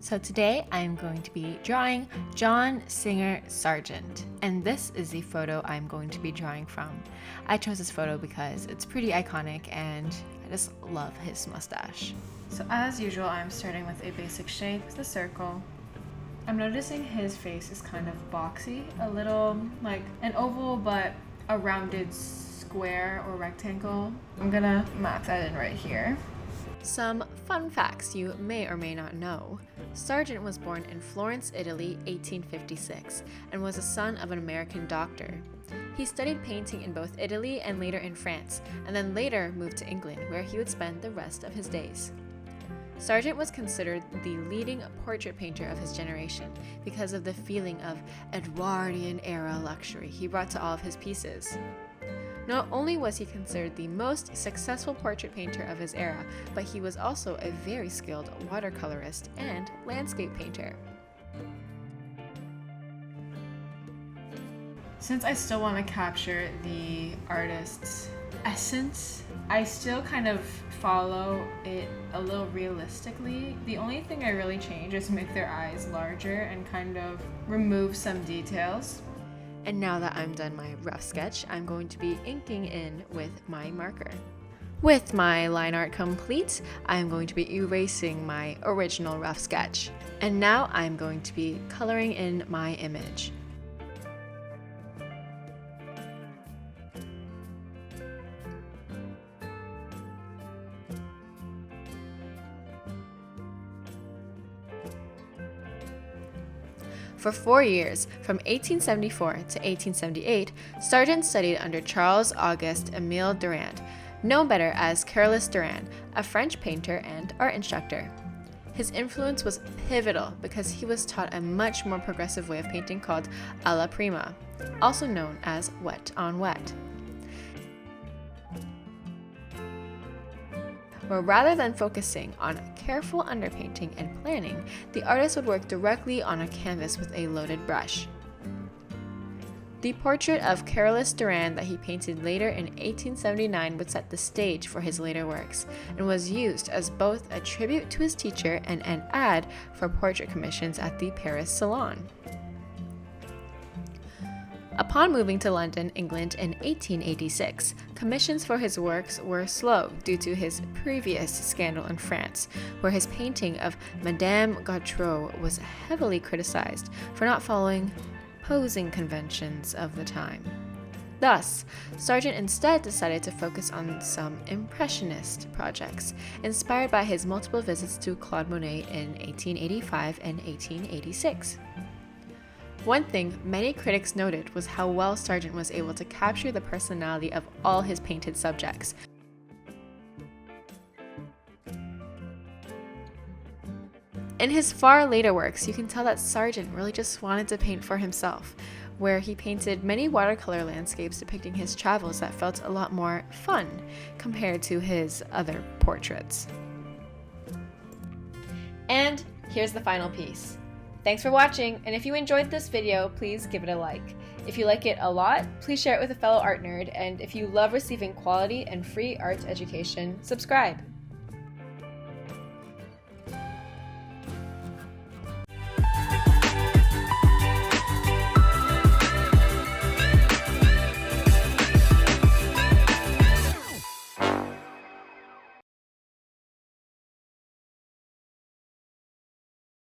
So today I'm going to be drawing John Singer Sargent, and this is the photo I'm going to be drawing from. I chose this photo because it's pretty iconic and I just love his mustache. So as usual, I'm starting with a basic shape, the circle. I'm noticing his face is kind of boxy, a little like an oval but a rounded square or rectangle. I'm gonna mark that in right here. Some fun facts you may or may not know. Sargent was born in Florence, Italy, 1856, and was the son of an American doctor. He studied painting in both Italy and later in France, and then later moved to England, where he would spend the rest of his days. Sargent was considered the leading portrait painter of his generation because of the feeling of Edwardian-era luxury he brought to all of his pieces. Not only was he considered the most successful portrait painter of his era, but he was also a very skilled watercolorist and landscape painter. Since I still want to capture the artist's essence, I still kind of follow it a little realistically. The only thing I really change is make their eyes larger and kind of remove some details. And now that I'm done my rough sketch, I'm going to be inking in with my marker. With my line art complete, I'm going to be erasing my original rough sketch. And now I'm going to be coloring in my image. For 4 years, from 1874 to 1878, Sargent studied under Charles Auguste Émile Durand, known better as Carolus Duran, a French painter and art instructor. His influence was pivotal because he was taught a much more progressive way of painting called Alla prima, also known as wet on wet, where rather than focusing on careful underpainting and planning, the artist would work directly on a canvas with a loaded brush. The portrait of Carolus Duran that he painted later in 1879 would set the stage for his later works, and was used as both a tribute to his teacher and an ad for portrait commissions at the Paris Salon. Upon moving to London, England in 1886, commissions for his works were slow due to his previous scandal in France, where his painting of Madame Gautreau was heavily criticized for not following posing conventions of the time. Thus, Sargent instead decided to focus on some Impressionist projects, inspired by his multiple visits to Claude Monet in 1885 and 1886. One thing many critics noted was how well Sargent was able to capture the personality of all his painted subjects. In his far later works, you can tell that Sargent really just wanted to paint for himself, where he painted many watercolor landscapes depicting his travels that felt a lot more fun compared to his other portraits. And here's the final piece. Thanks for watching, and if you enjoyed this video, please give it a like. If you like it a lot, please share it with a fellow art nerd, and if you love receiving quality and free arts education, subscribe.